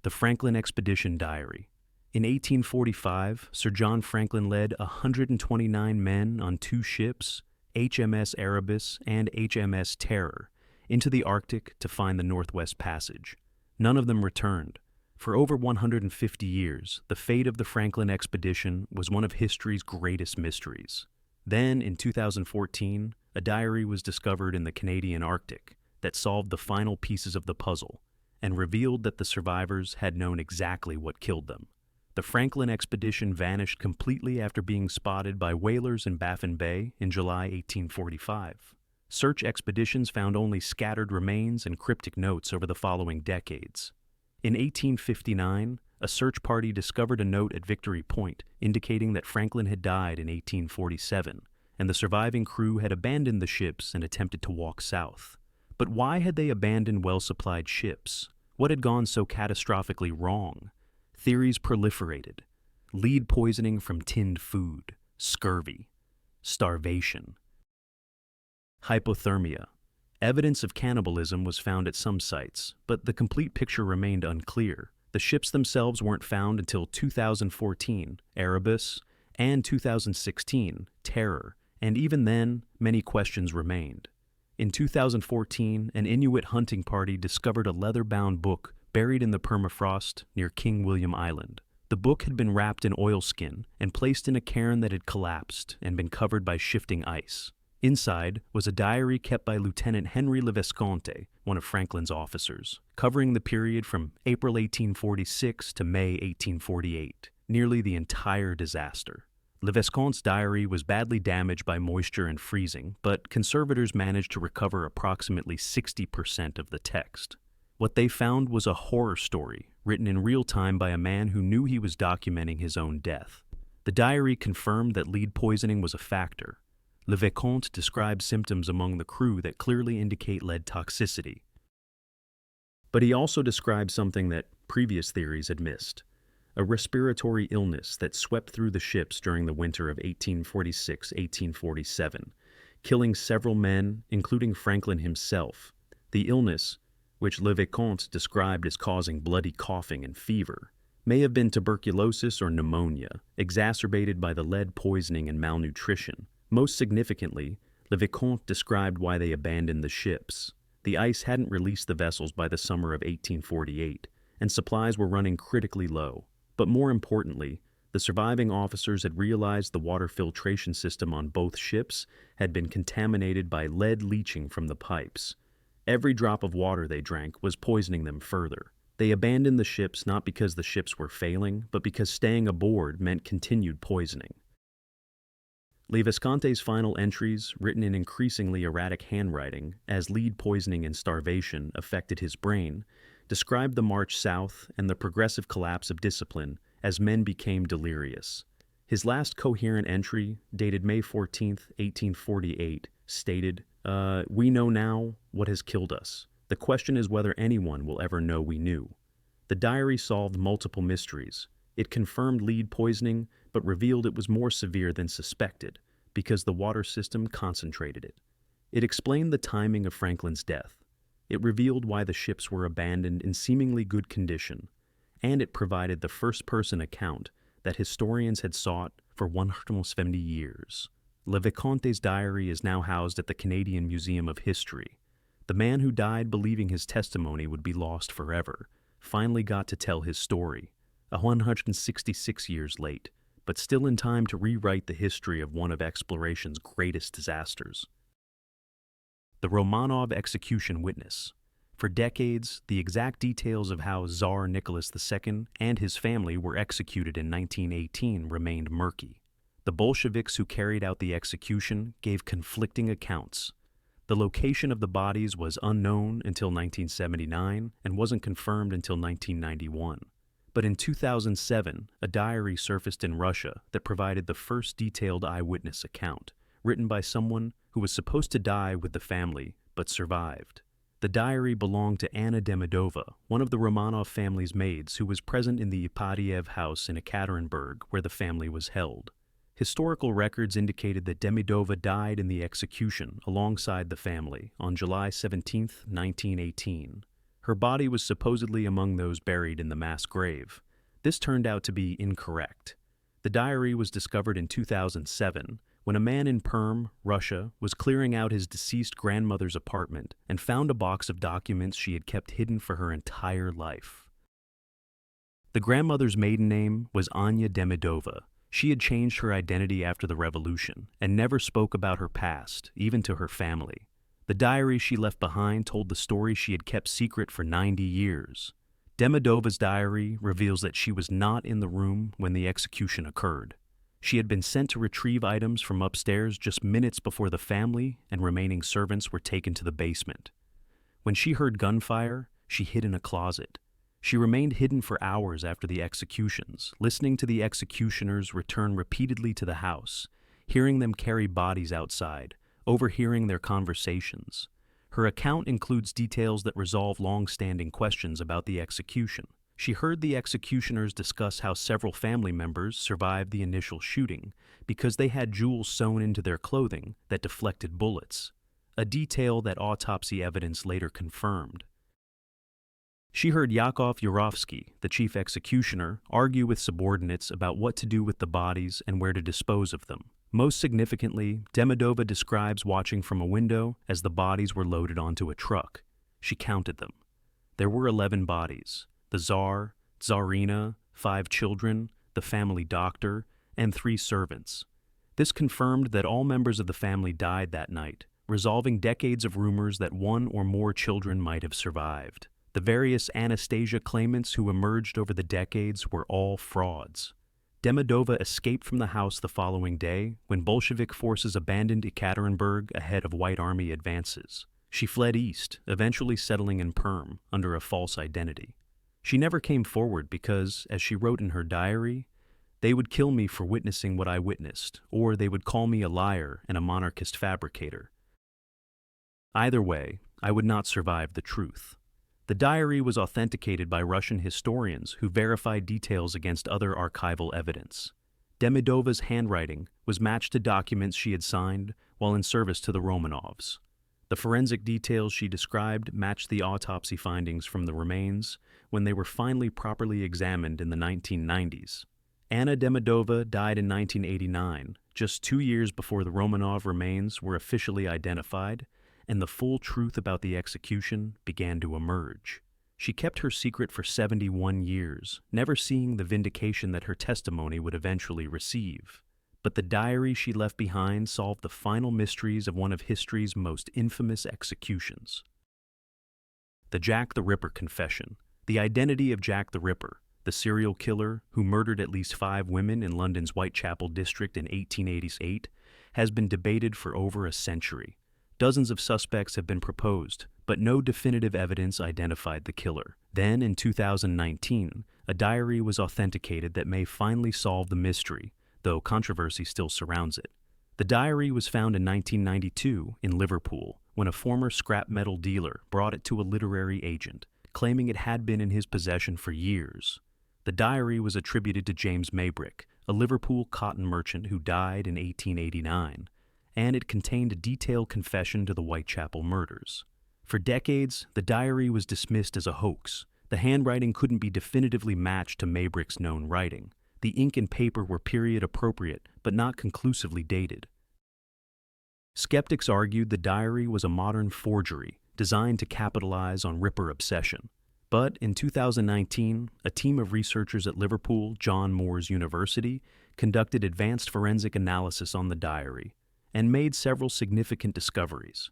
The Franklin Expedition Diary. In 1845, Sir John Franklin led 129 men on two ships, HMS Erebus and HMS Terror, into the Arctic to find the Northwest Passage. None of them returned. For over 150 years, the fate of the Franklin expedition was one of history's greatest mysteries. Then, in 2014, a diary was discovered in the Canadian Arctic that solved the final pieces of the puzzle and revealed that the survivors had known exactly what killed them. The Franklin expedition vanished completely after being spotted by whalers in Baffin Bay in July 1845. Search expeditions found only scattered remains and cryptic notes over the following decades. In 1859, a search party discovered a note at Victory Point indicating that Franklin had died in 1847, and the surviving crew had abandoned the ships and attempted to walk south. But why had they abandoned well-supplied ships? What had gone so catastrophically wrong? Theories proliferated. Lead poisoning from tinned food, scurvy, starvation, hypothermia. Evidence of cannibalism was found at some sites, but the complete picture remained unclear. The ships themselves weren't found until 2014, Erebus, and 2016, Terror, and even then, many questions remained. In 2014, an Inuit hunting party discovered a leather-bound book buried in the permafrost near King William Island. The book had been wrapped in oilskin and placed in a cairn that had collapsed and been covered by shifting ice. Inside was a diary kept by Lieutenant Henry Le Vesconte, one of Franklin's officers, covering the period from April 1846 to May 1848, nearly the entire disaster. Le Vesconte's diary was badly damaged by moisture and freezing, but conservators managed to recover approximately 60% of the text. What they found was a horror story written in real time by a man who knew he was documenting his own death. The diary confirmed that lead poisoning was a factor. Le Vesconte described symptoms among the crew that clearly indicate lead toxicity. But he also described something that previous theories had missed: a respiratory illness that swept through the ships during the winter of 1846-1847, killing several men, including Franklin himself. The illness, which Le Vesconte described as causing bloody coughing and fever, may have been tuberculosis or pneumonia, exacerbated by the lead poisoning and malnutrition. Most significantly, Le Vesconte described why they abandoned the ships. The ice hadn't released the vessels by the summer of 1848, and supplies were running critically low. But more importantly, the surviving officers had realized the water filtration system on both ships had been contaminated by lead leaching from the pipes. Every drop of water they drank was poisoning them further. They abandoned the ships not because the ships were failing, but because staying aboard meant continued poisoning. Le Vesconte's final entries, written in increasingly erratic handwriting as lead poisoning and starvation affected his brain, described the march south and the progressive collapse of discipline as men became delirious. His last coherent entry, dated May 14, 1848, stated, "We know now what has killed us. The question is whether anyone will ever know we knew." The diary solved multiple mysteries. It confirmed lead poisoning, but revealed it was more severe than suspected, because the water system concentrated it. It explained the timing of Franklin's death. It revealed why the ships were abandoned in seemingly good condition, and it provided the first-person account that historians had sought for 170 years. Le Vesconte's diary is now housed at the Canadian Museum of History. The man who died believing his testimony would be lost forever finally got to tell his story, 166 years late, but still in time to rewrite the history of one of exploration's greatest disasters. The Romanov execution witness. For decades, the exact details of how Tsar Nicholas II and his family were executed in 1918 remained murky. The Bolsheviks who carried out the execution gave conflicting accounts. The location of the bodies was unknown until 1979 and wasn't confirmed until 1991. But in 2007, a diary surfaced in Russia that provided the first detailed eyewitness account, written by someone who was supposed to die with the family but survived. The diary belonged to Anna Demidova, one of the Romanov family's maids who was present in the Ipadiev house in Ekaterinburg where the family was held. Historical records indicated that Demidova died in the execution alongside the family on July 17, 1918. Her body was supposedly among those buried in the mass grave. This turned out to be incorrect. The diary was discovered in 2007 when a man in Perm, Russia, was clearing out his deceased grandmother's apartment and found a box of documents she had kept hidden for her entire life. The grandmother's maiden name was Anya Demidova. She had changed her identity after the revolution and never spoke about her past, even to her family. The diary she left behind told the story she had kept secret for 90 years. Demidova's diary reveals that she was not in the room when the execution occurred. She had been sent to retrieve items from upstairs just minutes before the family and remaining servants were taken to the basement. When she heard gunfire, she hid in a closet. She remained hidden for hours after the executions, listening to the executioners return repeatedly to the house, hearing them carry bodies outside, overhearing their conversations. Her account includes details that resolve long-standing questions about the execution. She heard the executioners discuss how several family members survived the initial shooting because they had jewels sewn into their clothing that deflected bullets, a detail that autopsy evidence later confirmed. She heard Yakov Yurovsky, the chief executioner, argue with subordinates about what to do with the bodies and where to dispose of them. Most significantly, Demidova describes watching from a window as the bodies were loaded onto a truck. She counted them. There were 11 bodies: the Tsar, Tsarina, 5 children, the family doctor, and 3 servants. This confirmed that all members of the family died that night, resolving decades of rumors that 1 or more children might have survived. The various Anastasia claimants who emerged over the decades were all frauds. Demidova escaped from the house the following day when Bolshevik forces abandoned Ekaterinburg ahead of White Army advances. She fled east, eventually settling in Perm under a false identity. She never came forward because, as she wrote in her diary, "They would kill me for witnessing what I witnessed, or they would call me a liar and a monarchist fabricator. Either way, I would not survive the truth." The diary was authenticated by Russian historians who verified details against other archival evidence. Demidova's handwriting was matched to documents she had signed while in service to the Romanovs. The forensic details she described matched the autopsy findings from the remains when they were finally properly examined in the 1990s. Anna Demidova died in 1989, just 2 years before the Romanov remains were officially identified, and the full truth about the execution began to emerge. She kept her secret for 71 years, never seeing the vindication that her testimony would eventually receive. But the diary she left behind solved the final mysteries of one of history's most infamous executions. The Jack the Ripper confession. The identity of Jack the Ripper, the serial killer who murdered at least 5 women in London's Whitechapel district in 1888, has been debated for over a century. Dozens of suspects have been proposed, but no definitive evidence identified the killer. Then, in 2019, a diary was authenticated that may finally solve the mystery, though controversy still surrounds it. The diary was found in 1992 in Liverpool when a former scrap metal dealer brought it to a literary agent, claiming it had been in his possession for years. The diary was attributed to James Maybrick, a Liverpool cotton merchant who died in 1889. And it contained a detailed confession to the Whitechapel murders. For decades, the diary was dismissed as a hoax. The handwriting couldn't be definitively matched to Maybrick's known writing. The ink and paper were period appropriate, but not conclusively dated. Skeptics argued the diary was a modern forgery designed to capitalize on Ripper obsession. But in 2019, a team of researchers at Liverpool John Moores University conducted advanced forensic analysis on the diary and made several significant discoveries.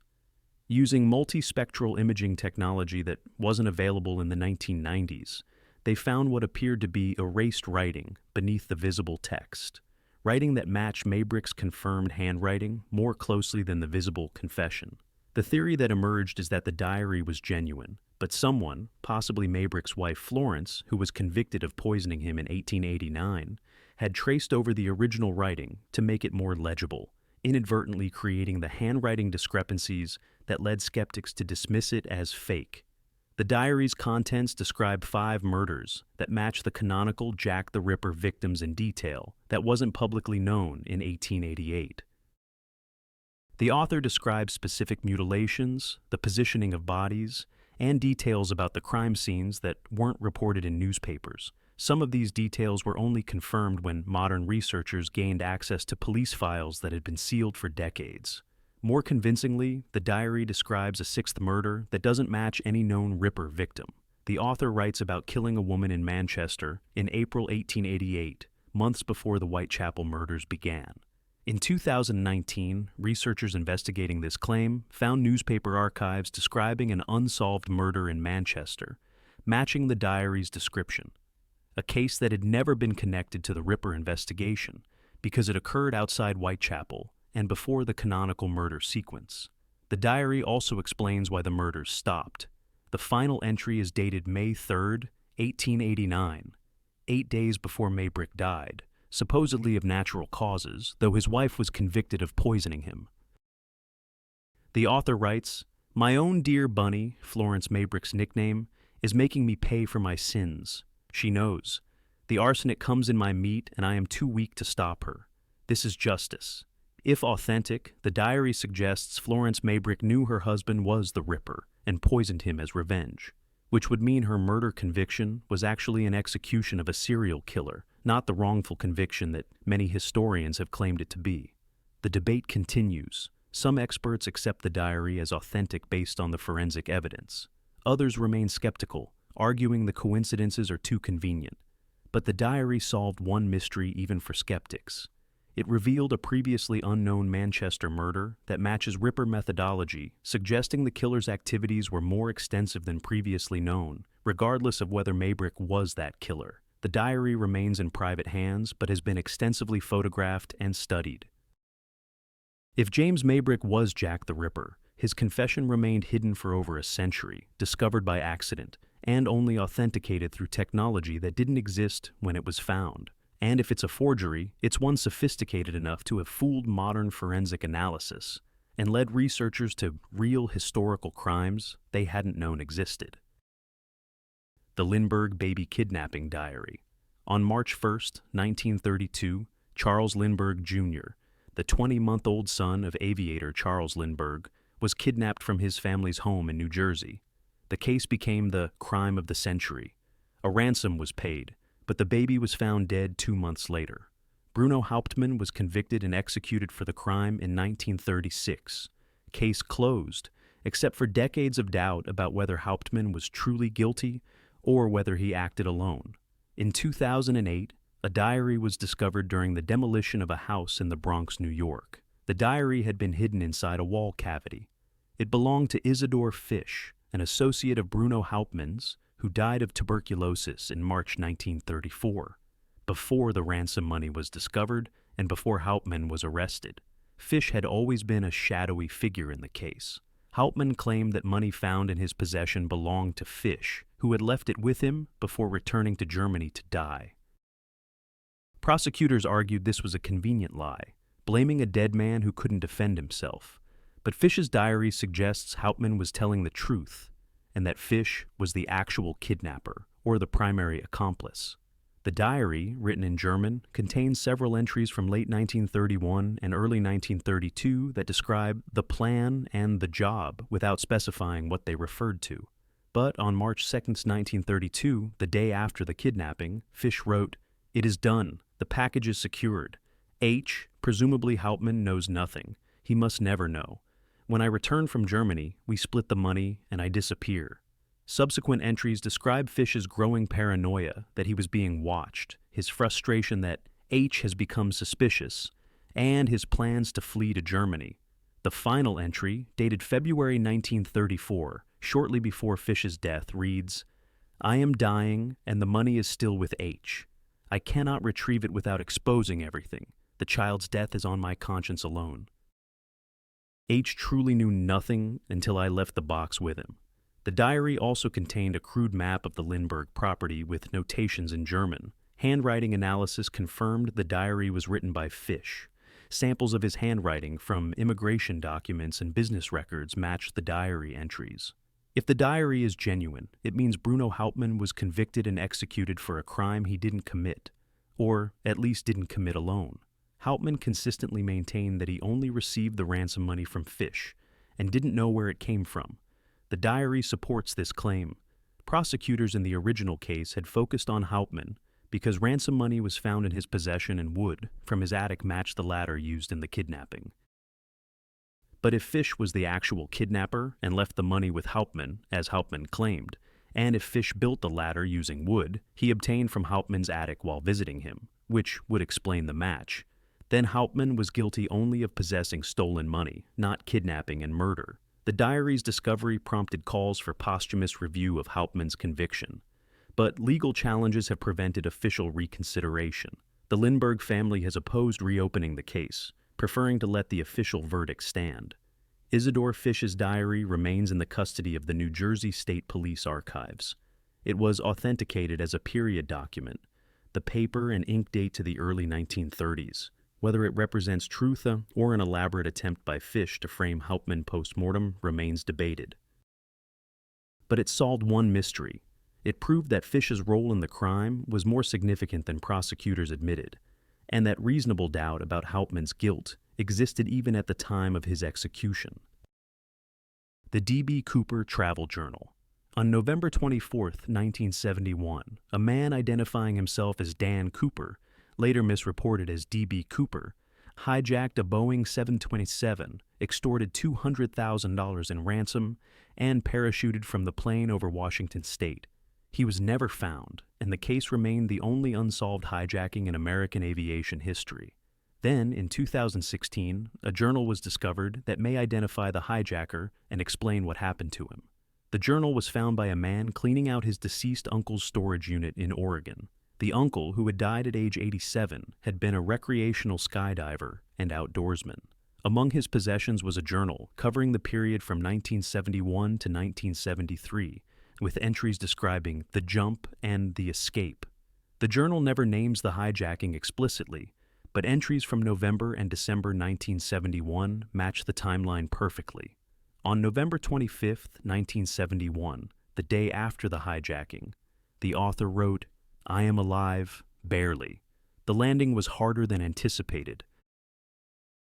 Using multispectral imaging technology that wasn't available in the 1990s, they found what appeared to be erased writing beneath the visible text, writing that matched Maybrick's confirmed handwriting more closely than the visible confession. The theory that emerged is that the diary was genuine, but someone, possibly Maybrick's wife Florence, who was convicted of poisoning him in 1889, had traced over the original writing to make it more legible, inadvertently creating the handwriting discrepancies that led skeptics to dismiss it as fake. The diary's contents describe 5 murders that match the canonical Jack the Ripper victims in detail that wasn't publicly known in 1888. The author describes specific mutilations, the positioning of bodies, and details about the crime scenes that weren't reported in newspapers. Some of these details were only confirmed when modern researchers gained access to police files that had been sealed for decades. More convincingly, the diary describes a sixth murder that doesn't match any known Ripper victim. The author writes about killing a woman in Manchester in April 1888, months before the Whitechapel murders began. In 2019, researchers investigating this claim found newspaper archives describing an unsolved murder in Manchester, matching the diary's description. A case that had never been connected to the Ripper investigation because it occurred outside Whitechapel and before the canonical murder sequence. The diary also explains why the murders stopped. The final entry is dated May 3, 1889, 8 days before Maybrick died, supposedly of natural causes, though his wife was convicted of poisoning him. The author writes, "My own dear Bunny, Florence Maybrick's nickname, is making me pay for my sins. She knows. The arsenic comes in my meat and I am too weak to stop her. This is justice." If authentic, the diary suggests Florence Maybrick knew her husband was the Ripper and poisoned him as revenge, which would mean her murder conviction was actually an execution of a serial killer, not the wrongful conviction that many historians have claimed it to be. The debate continues. Some experts accept the diary as authentic based on the forensic evidence. Others remain skeptical, arguing the coincidences are too convenient. But the diary solved one mystery even for skeptics. It revealed a previously unknown Manchester murder that matches Ripper methodology, suggesting the killer's activities were more extensive than previously known, regardless of whether Maybrick was that killer. The diary remains in private hands but has been extensively photographed and studied. If James Maybrick was Jack the Ripper, his confession remained hidden for over a century, discovered by accident, and only authenticated through technology that didn't exist when it was found. And if it's a forgery, it's one sophisticated enough to have fooled modern forensic analysis and led researchers to real historical crimes they hadn't known existed. The Lindbergh Baby Kidnapping Diary. On March 1, 1932, Charles Lindbergh Jr., the 20-month-old son of aviator Charles Lindbergh, was kidnapped from his family's home in New Jersey. The case became the crime of the century. A ransom was paid, but the baby was found dead 2 months later. Bruno Hauptmann was convicted and executed for the crime in 1936. Case closed, except for decades of doubt about whether Hauptmann was truly guilty or whether he acted alone. In 2008, a diary was discovered during the demolition of a house in the Bronx, New York. The diary had been hidden inside a wall cavity. It belonged to Isidore Fish, an associate of Bruno Hauptmann's, who died of tuberculosis in March 1934, before the ransom money was discovered and before Hauptmann was arrested. Fish had always been a shadowy figure in the case. Hauptmann claimed that money found in his possession belonged to Fish, who had left it with him before returning to Germany to die. Prosecutors argued this was a convenient lie, blaming a dead man who couldn't defend himself. But Fish's diary suggests Hauptmann was telling the truth, and that Fish was the actual kidnapper, or the primary accomplice. The diary, written in German, contains several entries from late 1931 and early 1932 that describe the plan and the job without specifying what they referred to. But on March 2, 1932, the day after the kidnapping, Fish wrote, "It is done. The package is secured. H, presumably Hauptmann, knows nothing. He must never know. When I return from Germany, we split the money and I disappear." Subsequent entries describe Fish's growing paranoia that he was being watched, his frustration that H has become suspicious, and his plans to flee to Germany. The final entry, dated February 1934, shortly before Fish's death, reads, "I am dying and the money is still with H. I cannot retrieve it without exposing everything. The child's death is on my conscience alone. H truly knew nothing until I left the box with him." The diary also contained a crude map of the Lindbergh property with notations in German. Handwriting analysis confirmed the diary was written by Fish. Samples of his handwriting from immigration documents and business records matched the diary entries. If the diary is genuine, it means Bruno Hauptmann was convicted and executed for a crime he didn't commit, or at least didn't commit alone. Hauptmann consistently maintained that he only received the ransom money from Fish and didn't know where it came from. The diary supports this claim. Prosecutors in the original case had focused on Hauptmann because ransom money was found in his possession and wood from his attic matched the ladder used in the kidnapping. But if Fish was the actual kidnapper and left the money with Hauptmann, as Hauptmann claimed, and if Fish built the ladder using wood he obtained from Hauptmann's attic while visiting him, which would explain the match, then Hauptmann was guilty only of possessing stolen money, not kidnapping and murder. The diary's discovery prompted calls for posthumous review of Hauptmann's conviction, but legal challenges have prevented official reconsideration. The Lindbergh family has opposed reopening the case, preferring to let the official verdict stand. Isidore Fish's diary remains in the custody of the New Jersey State Police Archives. It was authenticated as a period document, the paper and ink date to the early 1930s. Whether it represents truth or an elaborate attempt by Fish to frame Hauptmann post-mortem remains debated. But it solved one mystery. It proved that Fish's role in the crime was more significant than prosecutors admitted, and that reasonable doubt about Hauptmann's guilt existed even at the time of his execution. The D.B. Cooper Travel Journal. On November 24, 1971, a man identifying himself as Dan Cooper, later misreported as D.B. Cooper, hijacked a Boeing 727, extorted $200,000 in ransom, and parachuted from the plane over Washington state. He was never found, and the case remained the only unsolved hijacking in American aviation history. Then, in 2016, a journal was discovered that may identify the hijacker and explain what happened to him. The journal was found by a man cleaning out his deceased uncle's storage unit in Oregon. The uncle, who had died at age 87, had been a recreational skydiver and outdoorsman. Among his possessions was a journal covering the period from 1971 to 1973, with entries describing the jump and the escape. The journal never names the hijacking explicitly, but entries from November and December 1971 match the timeline perfectly. On November 25, 1971, the day after the hijacking, the author wrote, "I am alive, barely. The landing was harder than anticipated.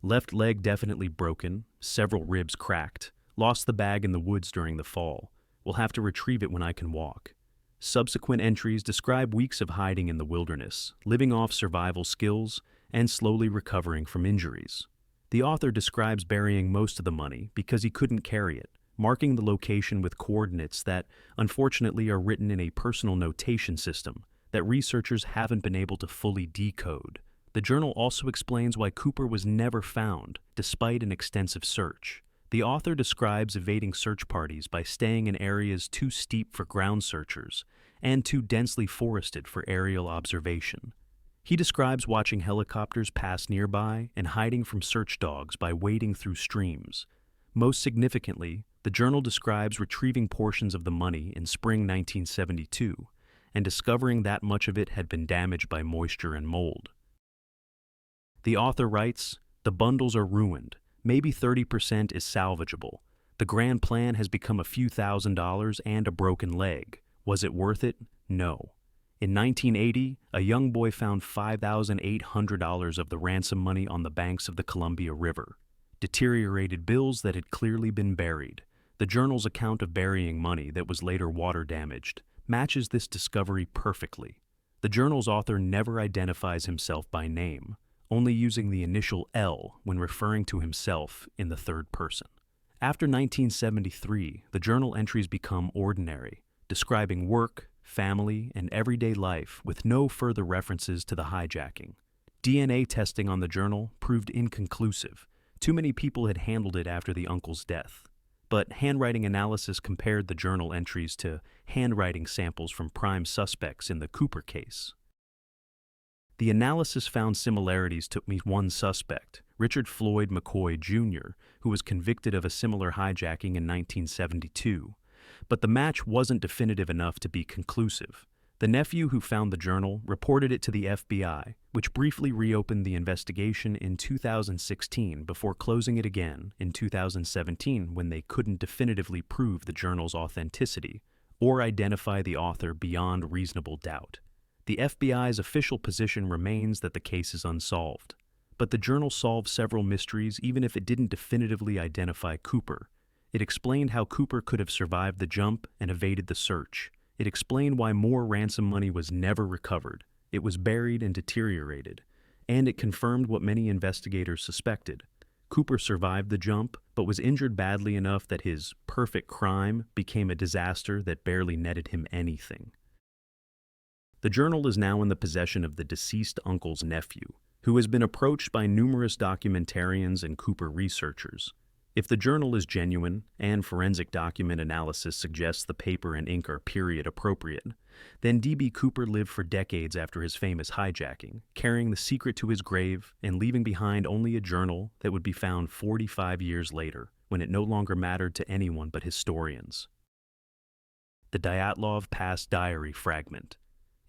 Left leg definitely broken, several ribs cracked, lost the bag in the woods during the fall. Will have to retrieve it when I can walk." Subsequent entries describe weeks of hiding in the wilderness, living off survival skills, and slowly recovering from injuries. The author describes burying most of the money because he couldn't carry it, marking the location with coordinates that, unfortunately, are written in a personal notation system that researchers haven't been able to fully decode. The journal also explains why Cooper was never found, despite an extensive search. The author describes evading search parties by staying in areas too steep for ground searchers and too densely forested for aerial observation. He describes watching helicopters pass nearby and hiding from search dogs by wading through streams. Most significantly, the journal describes retrieving portions of the money in spring 1972 and discovering that much of it had been damaged by moisture and mold. The author writes, "The bundles are ruined. Maybe 30% is salvageable. The grand plan has become a few $1,000s and a broken leg. Was it worth it? No." In 1980, a young boy found $5,800 of the ransom money on the banks of the Columbia River. Deteriorated bills that had clearly been buried. The journal's account of burying money that was later water damaged matches this discovery perfectly. The journal's author never identifies himself by name, only using the initial L when referring to himself in the third person. After 1973, the journal entries become ordinary, describing work, family, and everyday life with no further references to the hijacking. DNA testing on the journal proved inconclusive. Too many people had handled it after the uncle's death. But handwriting analysis compared the journal entries to handwriting samples from prime suspects in the Cooper case. The analysis found similarities to one suspect, Richard Floyd McCoy Jr., who was convicted of a similar hijacking in 1972. But the match wasn't definitive enough to be conclusive. The nephew who found the journal reported it to the FBI, which briefly reopened the investigation in 2016 before closing it again in 2017 when they couldn't definitively prove the journal's authenticity or identify the author beyond reasonable doubt. The FBI's official position remains that the case is unsolved. But the journal solved several mysteries even if it didn't definitively identify Cooper. It explained how Cooper could have survived the jump and evaded the search. It explained why more ransom money was never recovered. It was buried and deteriorated. And it confirmed what many investigators suspected. Cooper survived the jump, but was injured badly enough that his perfect crime became a disaster that barely netted him anything. The journal is now in the possession of the deceased uncle's nephew, who has been approached by numerous documentarians and Cooper researchers. If the journal is genuine, and forensic document analysis suggests the paper and ink are period appropriate, then D.B. Cooper lived for decades after his famous hijacking, carrying the secret to his grave and leaving behind only a journal that would be found 45 years later, when it no longer mattered to anyone but historians. The Dyatlov Pass Diary Fragment.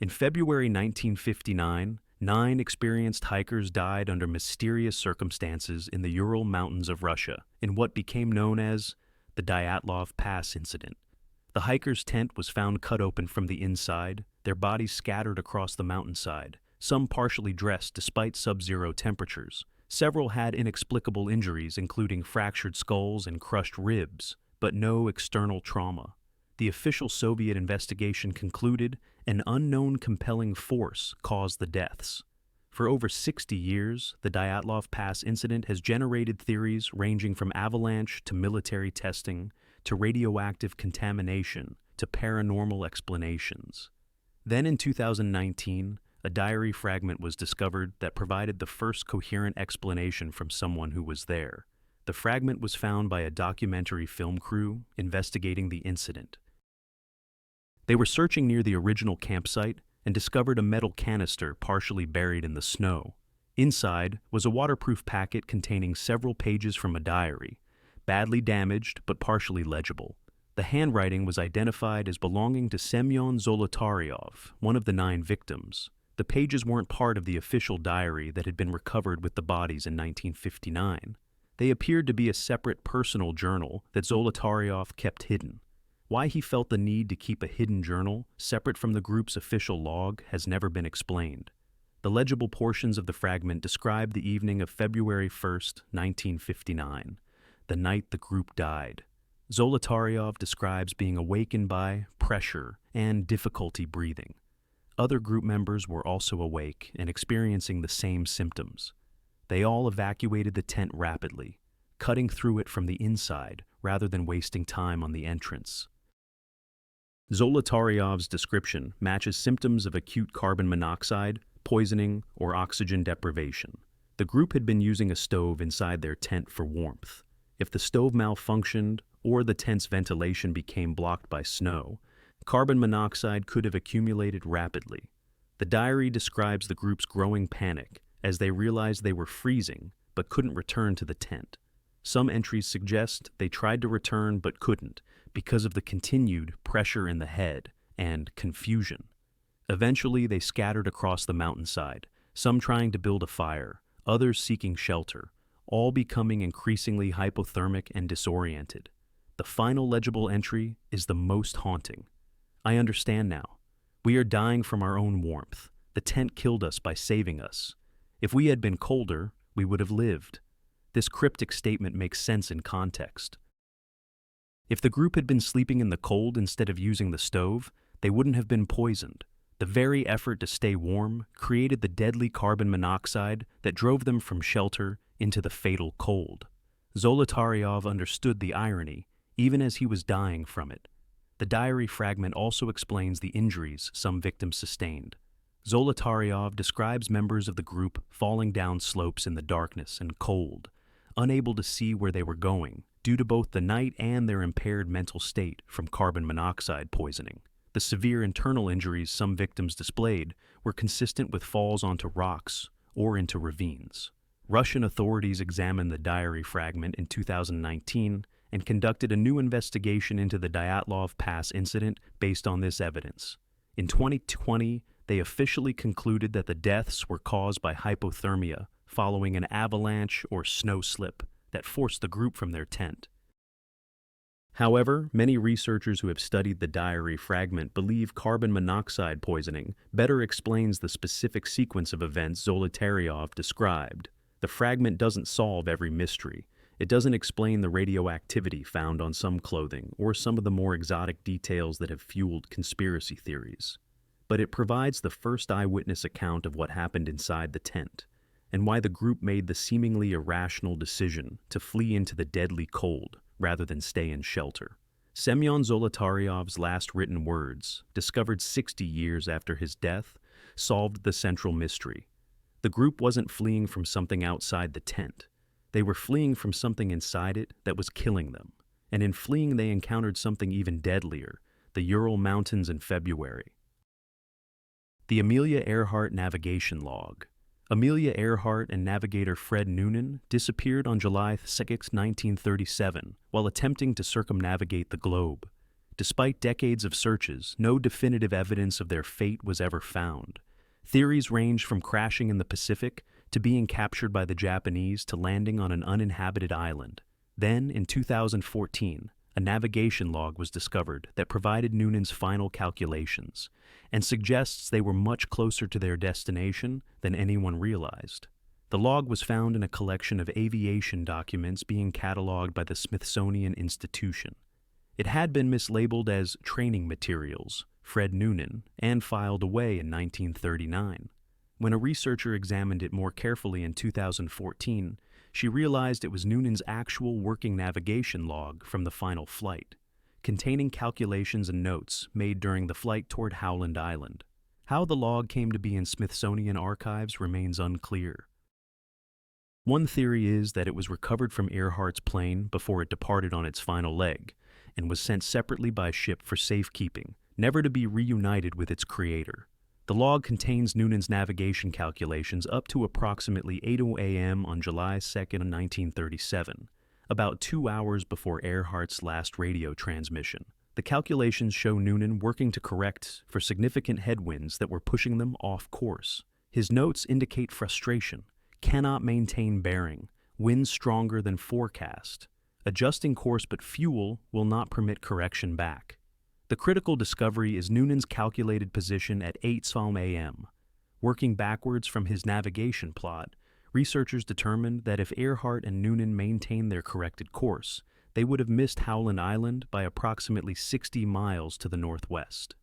In February 1959, 9 experienced hikers died under mysterious circumstances in the Ural Mountains of Russia in what became known as the Dyatlov Pass Incident. The hikers' tent was found cut open from the inside, their bodies scattered across the mountainside, some partially dressed despite sub-zero temperatures. Several had inexplicable injuries, including fractured skulls and crushed ribs, but no external trauma. The official Soviet investigation concluded an unknown compelling force caused the deaths. For over 60 years, the Dyatlov Pass incident has generated theories ranging from avalanche to military testing to radioactive contamination to paranormal explanations. Then in 2019, a diary fragment was discovered that provided the first coherent explanation from someone who was there. The fragment was found by a documentary film crew investigating the incident. They were searching near the original campsite and discovered a metal canister partially buried in the snow. Inside was a waterproof packet containing several pages from a diary, badly damaged but partially legible. The handwriting was identified as belonging to Semyon Zolotaryov, one of the 9 victims. The pages weren't part of the official diary that had been recovered with the bodies in 1959. They appeared to be a separate personal journal that Zolotaryov kept hidden. Why he felt the need to keep a hidden journal, separate from the group's official log, has never been explained. The legible portions of the fragment describe the evening of February 1st, 1959, the night the group died. Zolotaryov describes being awakened by pressure and difficulty breathing. Other group members were also awake and experiencing the same symptoms. They all evacuated the tent rapidly, cutting through it from the inside rather than wasting time on the entrance. Zolotaryov's description matches symptoms of acute carbon monoxide, poisoning, or oxygen deprivation. The group had been using a stove inside their tent for warmth. If the stove malfunctioned or the tent's ventilation became blocked by snow, carbon monoxide could have accumulated rapidly. The diary describes the group's growing panic as they realized they were freezing but couldn't return to the tent. Some entries suggest they tried to return but couldn't because of the continued pressure in the head and confusion. Eventually, they scattered across the mountainside, some trying to build a fire, others seeking shelter, all becoming increasingly hypothermic and disoriented. The final legible entry is the most haunting. I understand now. We are dying from our own warmth. The tent killed us by saving us. If we had been colder, we would have lived. This cryptic statement makes sense in context. If the group had been sleeping in the cold instead of using the stove, they wouldn't have been poisoned. The very effort to stay warm created the deadly carbon monoxide that drove them from shelter into the fatal cold. Zolotaryov understood the irony, even as he was dying from it. The diary fragment also explains the injuries some victims sustained. Zolotaryov describes members of the group falling down slopes in the darkness and cold, unable to see where they were going, due to both the night and their impaired mental state from carbon monoxide poisoning. The severe internal injuries some victims displayed were consistent with falls onto rocks or into ravines. Russian authorities examined the diary fragment in 2019 and conducted a new investigation into the Dyatlov Pass incident based on this evidence. In 2020, they officially concluded that the deaths were caused by hypothermia following an avalanche or snow slip that forced the group from their tent. However, many researchers who have studied the diary fragment believe carbon monoxide poisoning better explains the specific sequence of events Zolotaryov described. The fragment doesn't solve every mystery. It doesn't explain the radioactivity found on some clothing or some of the more exotic details that have fueled conspiracy theories. But it provides the first eyewitness account of what happened inside the tent and why the group made the seemingly irrational decision to flee into the deadly cold rather than stay in shelter. Semyon Zolotaryov's last written words, discovered 60 years after his death, solved the central mystery. The group wasn't fleeing from something outside the tent. They were fleeing from something inside it that was killing them. And in fleeing, they encountered something even deadlier, the Ural Mountains in February. The Amelia Earhart navigation log. Amelia Earhart and navigator Fred Noonan disappeared on July 2, 1937, while attempting to circumnavigate the globe. Despite decades of searches, no definitive evidence of their fate was ever found. Theories range from crashing in the Pacific to being captured by the Japanese to landing on an uninhabited island. Then, in 2014, a navigation log was discovered that provided Noonan's final calculations and suggests they were much closer to their destination than anyone realized. The log was found in a collection of aviation documents being cataloged by the Smithsonian Institution. It had been mislabeled as training materials, Fred Noonan, and filed away in 1939. When a researcher examined it more carefully in 2014, she realized it was Noonan's actual working navigation log from the final flight, containing calculations and notes made during the flight toward Howland Island. How the log came to be in Smithsonian archives remains unclear. One theory is that it was recovered from Earhart's plane before it departed on its final leg, and was sent separately by ship for safekeeping, never to be reunited with its creator. The log contains Noonan's navigation calculations up to approximately 8:00 a.m. on July 2, 1937, about 2 hours before Earhart's last radio transmission. The calculations show Noonan working to correct for significant headwinds that were pushing them off course. His notes indicate frustration, cannot maintain bearing, winds stronger than forecast, adjusting course but fuel will not permit correction back. The critical discovery is Noonan's calculated position at 8:00 a.m. Working backwards from his navigation plot, researchers determined that if Earhart and Noonan maintained their corrected course, they would have missed Howland Island by approximately 60 miles to the northwest.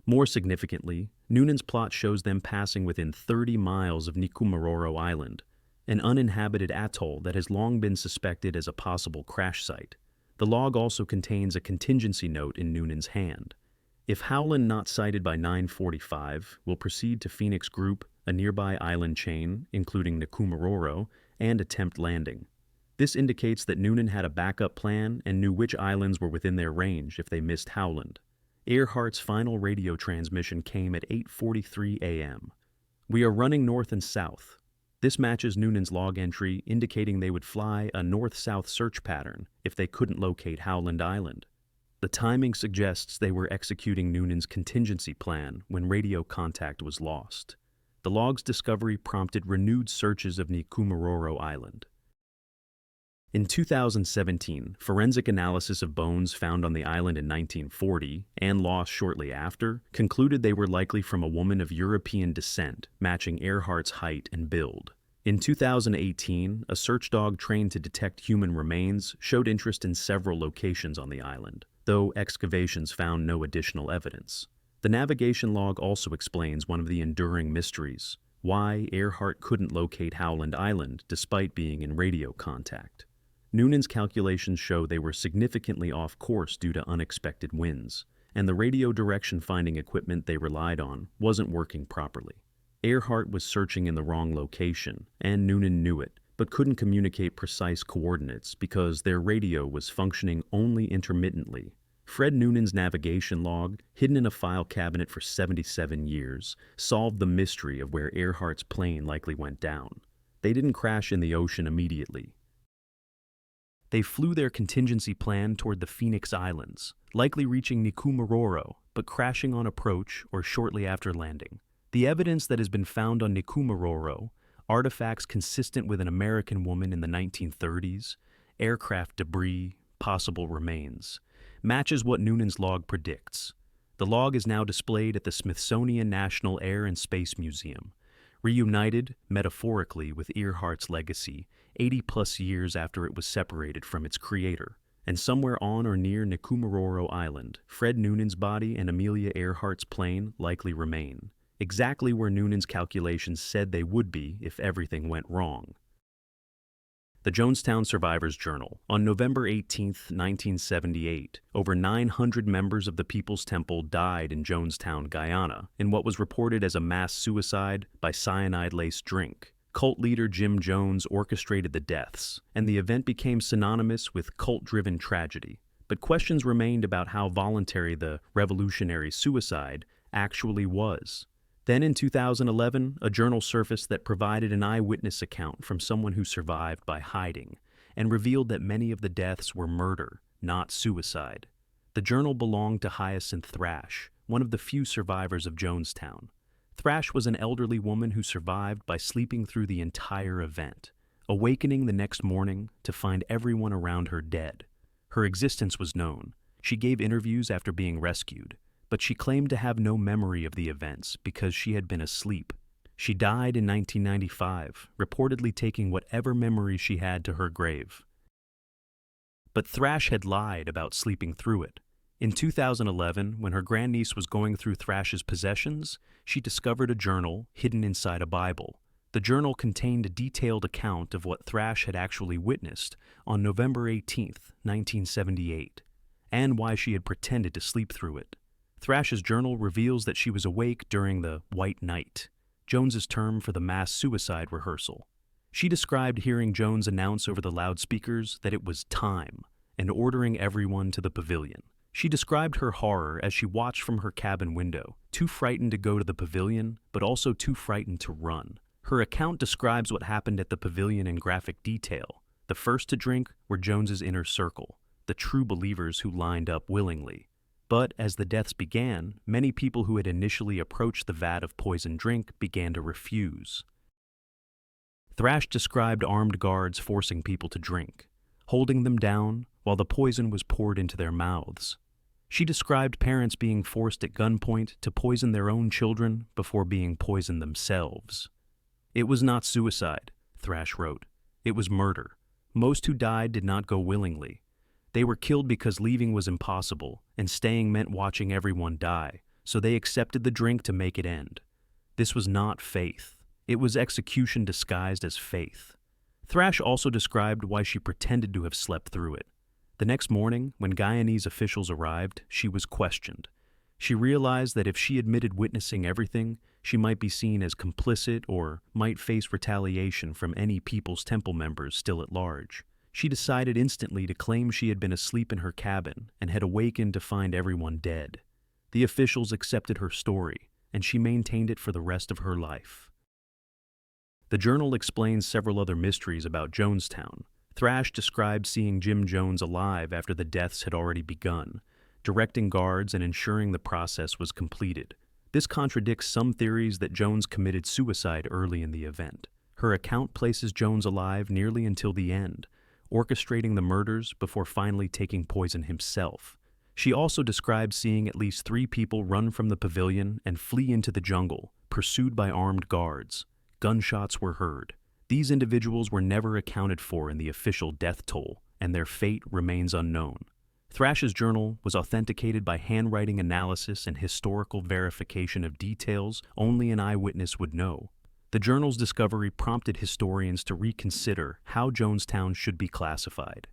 More significantly, Noonan's plot shows them passing within 30 miles of Nikumaroro Island, an uninhabited atoll that has long been suspected as a possible crash site. The log also contains a contingency note in Noonan's hand. If Howland not sighted by 9:45, will proceed to Phoenix Group, a nearby island chain, including Nikumaroro, and attempt landing. This indicates that Noonan had a backup plan and knew which islands were within their range if they missed Howland. Earhart's final radio transmission came at 8:43 a.m. "We are running north and south." This matches Noonan's log entry indicating they would fly a north-south search pattern if they couldn't locate Howland Island. The timing suggests they were executing Noonan's contingency plan when radio contact was lost. The log's discovery prompted renewed searches of Nikumaroro Island. In 2017, forensic analysis of bones found on the island in 1940 and lost shortly after concluded they were likely from a woman of European descent, matching Earhart's height and build. In 2018, a search dog trained to detect human remains showed interest in several locations on the island, though excavations found no additional evidence. The navigation log also explains one of the enduring mysteries: why Earhart couldn't locate Howland Island despite being in radio contact. Noonan's calculations show they were significantly off course due to unexpected winds, and the radio direction finding equipment they relied on wasn't working properly. Earhart was searching in the wrong location, and Noonan knew it, but couldn't communicate precise coordinates because their radio was functioning only intermittently. Fred Noonan's navigation log, hidden in a file cabinet for 77 years, solved the mystery of where Earhart's plane likely went down. They didn't crash in the ocean immediately. They flew their contingency plan toward the Phoenix Islands, likely reaching Nikumaroro, but crashing on approach or shortly after landing. The evidence that has been found on Nikumaroro, artifacts consistent with an American woman in the 1930s, aircraft debris, possible remains, matches what Noonan's log predicts. The log is now displayed at the Smithsonian National Air and Space Museum, reunited, metaphorically, with Earhart's legacy 80-plus years after it was separated from its creator. And somewhere on or near Nikumaroro Island, Fred Noonan's body and Amelia Earhart's plane likely remain, exactly where Noonan's calculations said they would be if everything went wrong. The Jonestown Survivors Journal. On November 18, 1978, over 900 members of the People's Temple died in Jonestown, Guyana, in what was reported as a mass suicide by cyanide-laced drink. Cult leader Jim Jones orchestrated the deaths, and the event became synonymous with cult-driven tragedy. But questions remained about how voluntary the revolutionary suicide actually was. Then in 2011, a journal surfaced that provided an eyewitness account from someone who survived by hiding, and revealed that many of the deaths were murder, not suicide. The journal belonged to Hyacinth Thrash, one of the few survivors of Jonestown. Thrash was an elderly woman who survived by sleeping through the entire event, awakening the next morning to find everyone around her dead. Her existence was known. She gave interviews after being rescued, but she claimed to have no memory of the events because she had been asleep. She died in 1995, reportedly taking whatever memory she had to her grave. But Thrash had lied about sleeping through it. In 2011, when her grandniece was going through Thrash's possessions, she discovered a journal hidden inside a Bible. The journal contained a detailed account of what Thrash had actually witnessed on November 18, 1978, and why she had pretended to sleep through it. Thrash's journal reveals that she was awake during the White Night, Jones's term for the mass suicide rehearsal. She described hearing Jones announce over the loudspeakers that it was time, and ordering everyone to the pavilion. She described her horror as she watched from her cabin window, too frightened to go to the pavilion, but also too frightened to run. Her account describes what happened at the pavilion in graphic detail. The first to drink were Jones's inner circle, the true believers who lined up willingly. But as the deaths began, many people who had initially approached the vat of poisoned drink began to refuse. Thrash described armed guards forcing people to drink, holding them down while the poison was poured into their mouths. She described parents being forced at gunpoint to poison their own children before being poisoned themselves. It was not suicide, Thrash wrote. It was murder. Most who died did not go willingly. They were killed because leaving was impossible, and staying meant watching everyone die, so they accepted the drink to make it end. This was not faith. It was execution disguised as faith. Thrash also described why she pretended to have slept through it. The next morning, when Guyanese officials arrived, she was questioned. She realized that if she admitted witnessing everything, she might be seen as complicit or might face retaliation from any People's Temple members still at large. She decided instantly to claim she had been asleep in her cabin and had awakened to find everyone dead. The officials accepted her story, and she maintained it for the rest of her life. The journal explains several other mysteries about Jonestown. Thrash described seeing Jim Jones alive after the deaths had already begun, directing guards and ensuring the process was completed. This contradicts some theories that Jones committed suicide early in the event. Her account places Jones alive nearly until the end, orchestrating the murders before finally taking poison himself. She also described seeing at least 3 people run from the pavilion and flee into the jungle, pursued by armed guards. Gunshots were heard. These individuals were never accounted for in the official death toll, and their fate remains unknown. Thrash's journal was authenticated by handwriting analysis and historical verification of details only an eyewitness would know. The journal's discovery prompted historians to reconsider how Jonestown should be classified.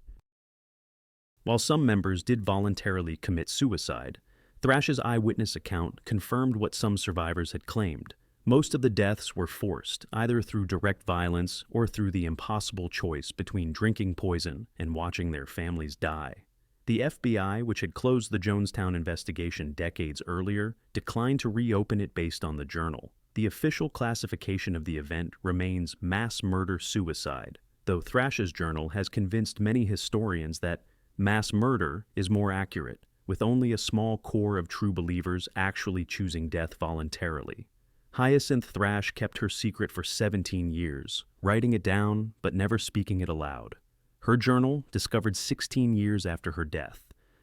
While some members did voluntarily commit suicide, Thrash's eyewitness account confirmed what some survivors had claimed. Most of the deaths were forced, either through direct violence or through the impossible choice between drinking poison and watching their families die. The FBI, which had closed the Jonestown investigation decades earlier, declined to reopen it based on the journal. The official classification of the event remains mass murder-suicide, though Thrash's journal has convinced many historians that mass murder is more accurate, with only a small core of true believers actually choosing death voluntarily. Hyacinth Thrash kept her secret for 17 years, writing it down but never speaking it aloud. Her journal, discovered 16 years after her death,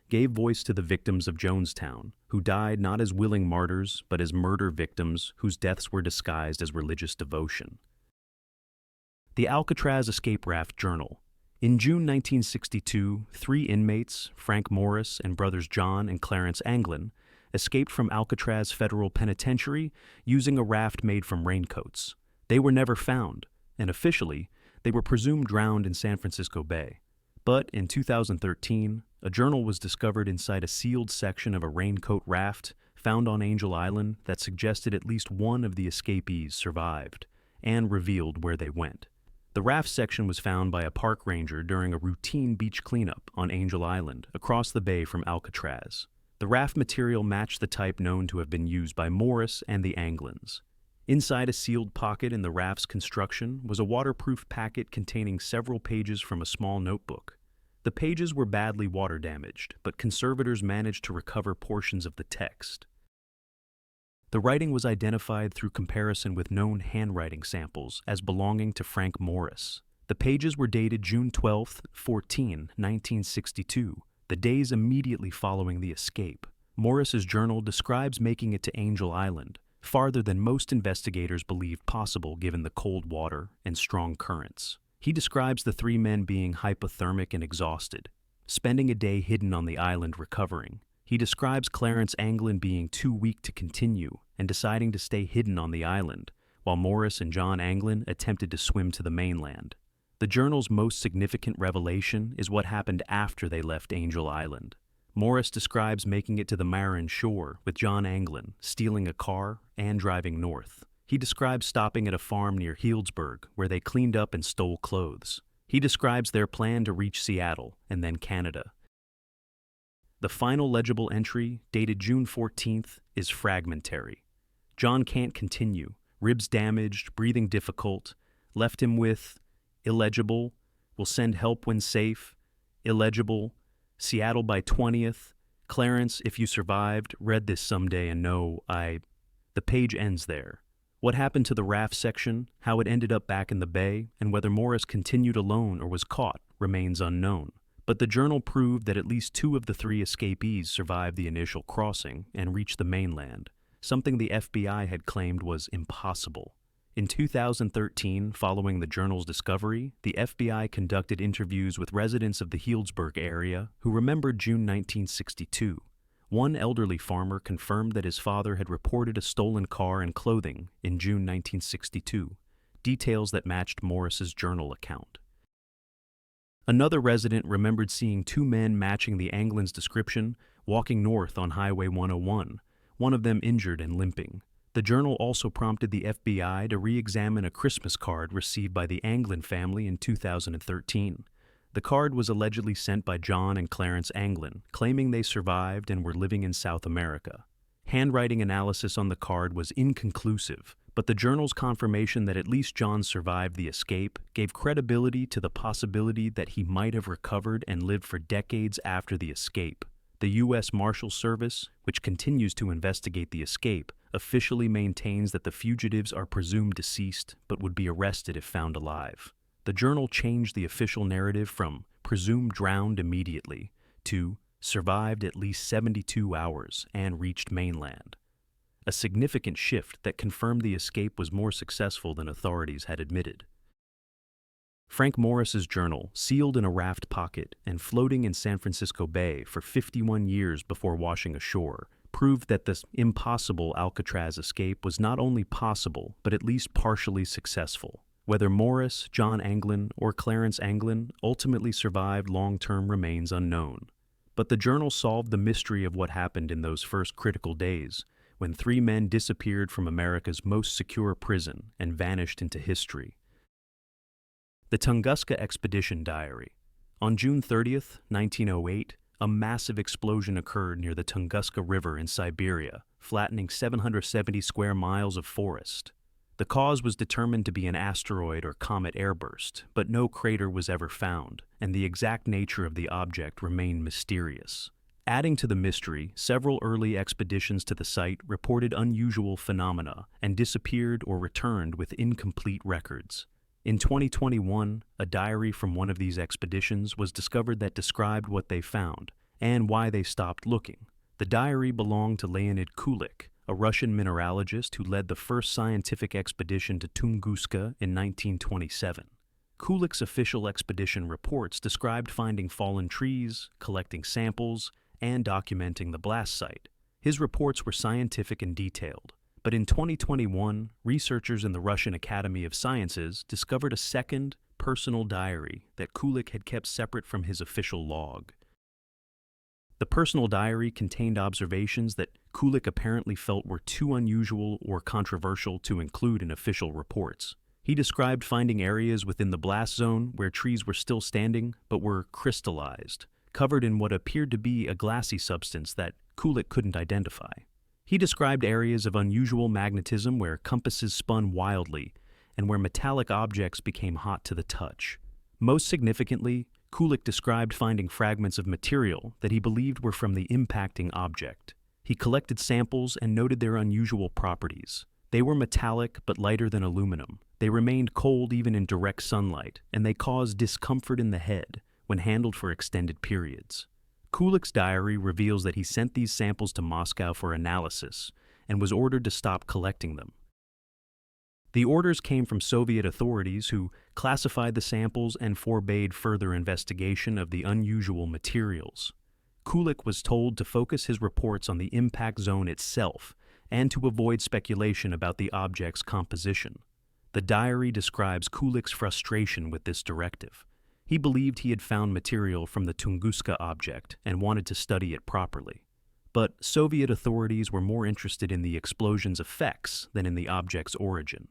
gave voice to the victims of Jonestown, who died not as willing martyrs but as murder victims whose deaths were disguised as religious devotion. The Alcatraz Escape Raft Journal. In June 1962, 3 inmates, Frank Morris and brothers John and Clarence Anglin, escaped from Alcatraz Federal Penitentiary using a raft made from raincoats. They were never found, and officially, they were presumed drowned in San Francisco Bay. But in 2013, a journal was discovered inside a sealed section of a raincoat raft found on Angel Island that suggested at least one of the escapees survived and revealed where they went. The raft section was found by a park ranger during a routine beach cleanup on Angel Island, across the bay from Alcatraz. The raft material matched the type known to have been used by Morris and the Anglins. Inside a sealed pocket in the raft's construction was a waterproof packet containing several pages from a small notebook. The pages were badly water damaged, but conservators managed to recover portions of the text. The writing was identified through comparison with known handwriting samples as belonging to Frank Morris. The pages were dated June 12, 1962, the days immediately following the escape. Morris's journal describes making it to Angel Island, farther than most investigators believed possible given the cold water and strong currents. He describes the 3 men being hypothermic and exhausted, spending a day hidden on the island recovering. He describes Clarence Anglin being too weak to continue and deciding to stay hidden on the island, while Morris and John Anglin attempted to swim to the mainland. The journal's most significant revelation is what happened after they left Angel Island. Morris describes making it to the Marin shore with John Anglin, stealing a car, and driving north. He describes stopping at a farm near Healdsburg where they cleaned up and stole clothes. He describes their plan to reach Seattle and then Canada. The final legible entry, dated June 14th, is fragmentary. John can't continue, ribs damaged, breathing difficult, left him with illegible, will send help when safe, illegible, Seattle by 20th, Clarence, if you survived, read this someday and know The page ends there. What happened to the raft section, how it ended up back in the bay, and whether Morris continued alone or was caught remains unknown. But the journal proved that at least 2 of the 3 escapees survived the initial crossing and reached the mainland, something the FBI had claimed was impossible. In 2013, following the journal's discovery, the FBI conducted interviews with residents of the Healdsburg area who remembered June 1962. One elderly farmer confirmed that his father had reported a stolen car and clothing in June 1962, details that matched Morris's journal account. Another resident remembered seeing 2 men matching the Anglin's description walking north on Highway 101, one of them injured and limping. The journal also prompted the FBI to re-examine a Christmas card received by the Anglin family in 2013. The card was allegedly sent by John and Clarence Anglin, claiming they survived and were living in South America. Handwriting analysis on the card was inconclusive, but the journal's confirmation that at least John survived the escape gave credibility to the possibility that he might have recovered and lived for decades after the escape. The U.S. Marshal Service, which continues to investigate the escape, officially maintains that the fugitives are presumed deceased but would be arrested if found alive. The journal changed the official narrative from presumed drowned immediately to survived at least 72 hours and reached mainland. A significant shift that confirmed the escape was more successful than authorities had admitted. Frank Morris's journal, sealed in a raft pocket and floating in San Francisco Bay for 51 years before washing ashore, proved that this impossible Alcatraz escape was not only possible, but at least partially successful. Whether Morris, John Anglin, or Clarence Anglin ultimately survived long-term remains unknown. But the journal solved the mystery of what happened in those first critical days, when 3 men disappeared from America's most secure prison and vanished into history. The Tunguska Expedition Diary. On June 30th, 1908, a massive explosion occurred near the Tunguska River in Siberia, flattening 770 square miles of forest. The cause was determined to be an asteroid or comet airburst, but no crater was ever found, and the exact nature of the object remained mysterious. Adding to the mystery, several early expeditions to the site reported unusual phenomena and disappeared or returned with incomplete records. In 2021, a diary from one of these expeditions was discovered that described what they found and why they stopped looking. The diary belonged to Leonid Kulik, a Russian mineralogist who led the first scientific expedition to Tunguska in 1927. Kulik's official expedition reports described finding fallen trees, collecting samples, and documenting the blast site. His reports were scientific and detailed, but in 2021, researchers in the Russian Academy of Sciences discovered a second, personal diary that Kulik had kept separate from his official log. The personal diary contained observations that Kulik apparently felt were too unusual or controversial to include in official reports. He described finding areas within the blast zone where trees were still standing but were crystallized, covered in what appeared to be a glassy substance that Kulik couldn't identify. He described areas of unusual magnetism where compasses spun wildly and where metallic objects became hot to the touch. Most significantly, Kulik described finding fragments of material that he believed were from the impacting object. He collected samples and noted their unusual properties. They were metallic but lighter than aluminum. They remained cold even in direct sunlight, and they caused discomfort in the head when handled for extended periods. Kulik's diary reveals that he sent these samples to Moscow for analysis and was ordered to stop collecting them. The orders came from Soviet authorities who classified the samples and forbade further investigation of the unusual materials. Kulik was told to focus his reports on the impact zone itself and to avoid speculation about the object's composition. The diary describes Kulik's frustration with this directive. He believed he had found material from the Tunguska object and wanted to study it properly. But Soviet authorities were more interested in the explosion's effects than in the object's origin.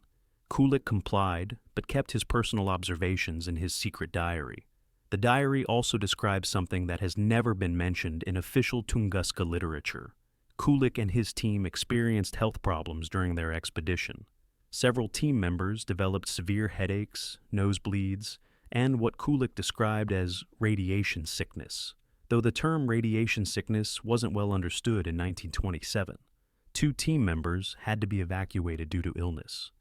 Kulik complied, but kept his personal observations in his secret diary. The diary also describes something that has never been mentioned in official Tunguska literature. Kulik and his team experienced health problems during their expedition. Several team members developed severe headaches, nosebleeds, and what Kulik described as radiation sickness, though the term radiation sickness wasn't well understood in 1927. 2 team members had to be evacuated due to illness.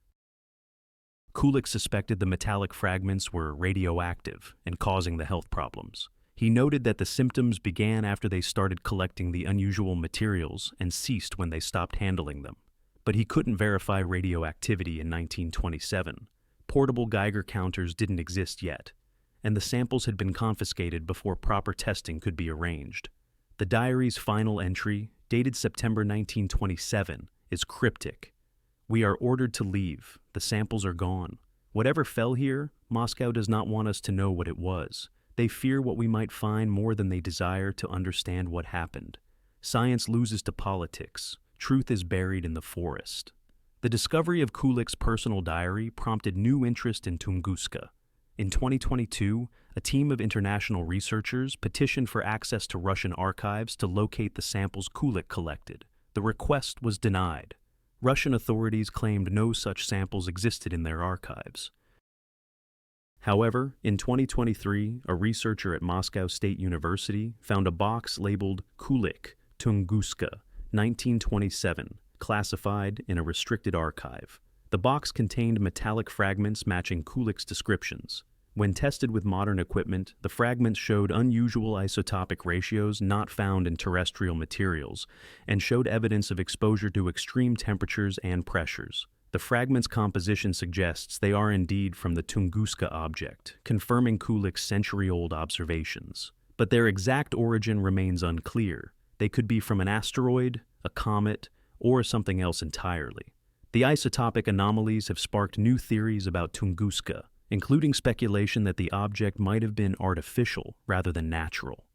Kulik suspected the metallic fragments were radioactive and causing the health problems. He noted that the symptoms began after they started collecting the unusual materials and ceased when they stopped handling them. But he couldn't verify radioactivity in 1927. Portable Geiger counters didn't exist yet, and the samples had been confiscated before proper testing could be arranged. The diary's final entry, dated September 1927, is cryptic. "We are ordered to leave. The samples are gone. Whatever fell here, Moscow does not want us to know what it was. They fear what we might find more than they desire to understand what happened. Science loses to politics. Truth is buried in the forest." The discovery of Kulik's personal diary prompted new interest in Tunguska. In 2022, a team of international researchers petitioned for access to Russian archives to locate the samples Kulik collected. The request was denied. Russian authorities claimed no such samples existed in their archives. However, in 2023, a researcher at Moscow State University found a box labeled Kulik, Tunguska, 1927, classified in a restricted archive. The box contained metallic fragments matching Kulik's descriptions. When tested with modern equipment, the fragments showed unusual isotopic ratios not found in terrestrial materials and showed evidence of exposure to extreme temperatures and pressures. The fragments' composition suggests they are indeed from the Tunguska object, confirming Kulik's century-old observations. But their exact origin remains unclear. They could be from an asteroid, a comet, or something else entirely. The isotopic anomalies have sparked new theories about Tunguska, including speculation that the object might have been artificial rather than natural.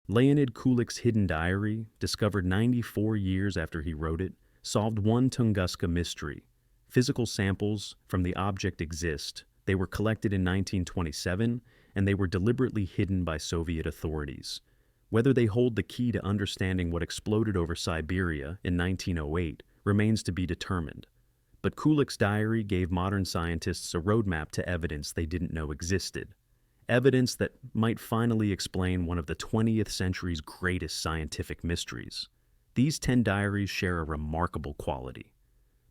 Leonid Kulik's hidden diary, discovered 94 years after he wrote it, solved one Tunguska mystery. Physical samples from the object exist. They were collected in 1927, and they were deliberately hidden by Soviet authorities. Whether they hold the key to understanding what exploded over Siberia in 1908 remains to be determined. But Kulik's diary gave modern scientists a roadmap to evidence they didn't know existed. Evidence that might finally explain one of the 20th century's greatest scientific mysteries. These 10 diaries share a remarkable quality.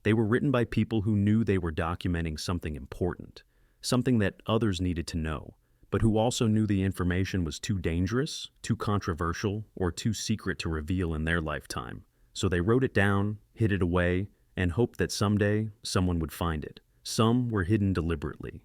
They were written by people who knew they were documenting something important, something that others needed to know, but who also knew the information was too dangerous, too controversial, or too secret to reveal in their lifetime. So they wrote it down, hid it away, and hoped that someday someone would find it. Some were hidden deliberately.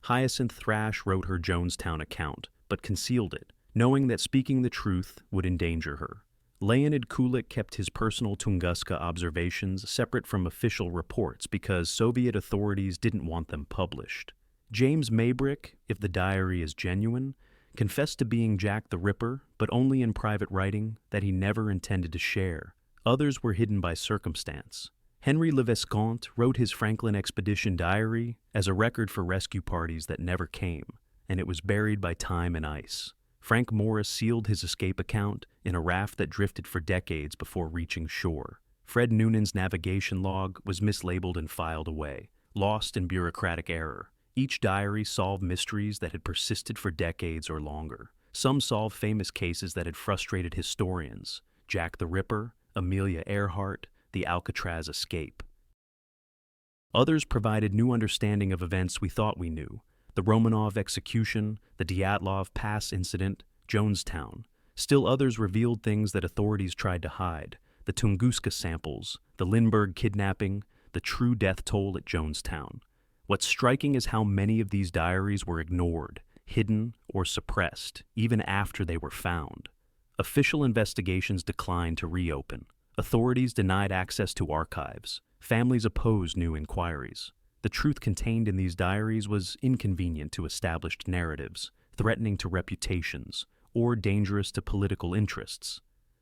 Hyacinth Thrash wrote her Jonestown account, but concealed it, knowing that speaking the truth would endanger her. Leonid Kulik kept his personal Tunguska observations separate from official reports because Soviet authorities didn't want them published. James Maybrick, if the diary is genuine, confessed to being Jack the Ripper, but only in private writing that he never intended to share. Others were hidden by circumstance. Henry Le Vescant wrote his Franklin Expedition diary as a record for rescue parties that never came, and it was buried by time and ice. Frank Morris sealed his escape account in a raft that drifted for decades before reaching shore. Fred Noonan's navigation log was mislabeled and filed away, lost in bureaucratic error. Each diary solved mysteries that had persisted for decades or longer. Some solved famous cases that had frustrated historians: Jack the Ripper, Amelia Earhart, the Alcatraz escape. Others provided new understanding of events we thought we knew: the Romanov execution, the Dyatlov Pass incident, Jonestown. Still others revealed things that authorities tried to hide: the Tunguska samples, the Lindbergh kidnapping, the true death toll at Jonestown. What's striking is how many of these diaries were ignored, hidden, or suppressed, even after they were found. Official investigations declined to reopen. Authorities denied access to archives. Families opposed new inquiries. The truth contained in these diaries was inconvenient to established narratives, threatening to reputations, or dangerous to political interests.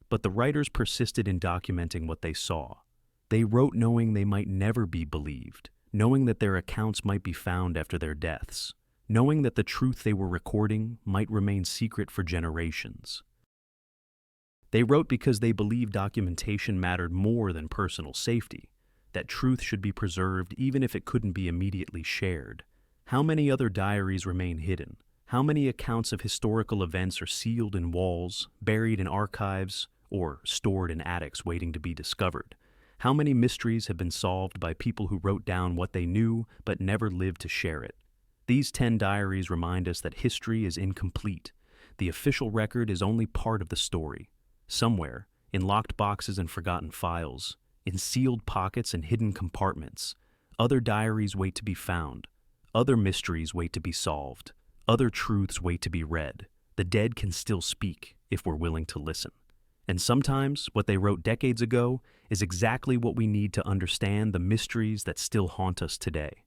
But the writers persisted in documenting what they saw. They wrote knowing they might never be believed, knowing that their accounts might be found after their deaths, knowing that the truth they were recording might remain secret for generations. They wrote because they believed documentation mattered more than personal safety, that truth should be preserved even if it couldn't be immediately shared. How many other diaries remain hidden? How many accounts of historical events are sealed in walls, buried in archives, or stored in attics waiting to be discovered? How many mysteries have been solved by people who wrote down what they knew but never lived to share it? These 10 diaries remind us that history is incomplete. The official record is only part of the story. Somewhere, in locked boxes and forgotten files, in sealed pockets and hidden compartments, other diaries wait to be found. Other mysteries wait to be solved. Other truths wait to be read. The dead can still speak if we're willing to listen. And sometimes what they wrote decades ago is exactly what we need to understand the mysteries that still haunt us today.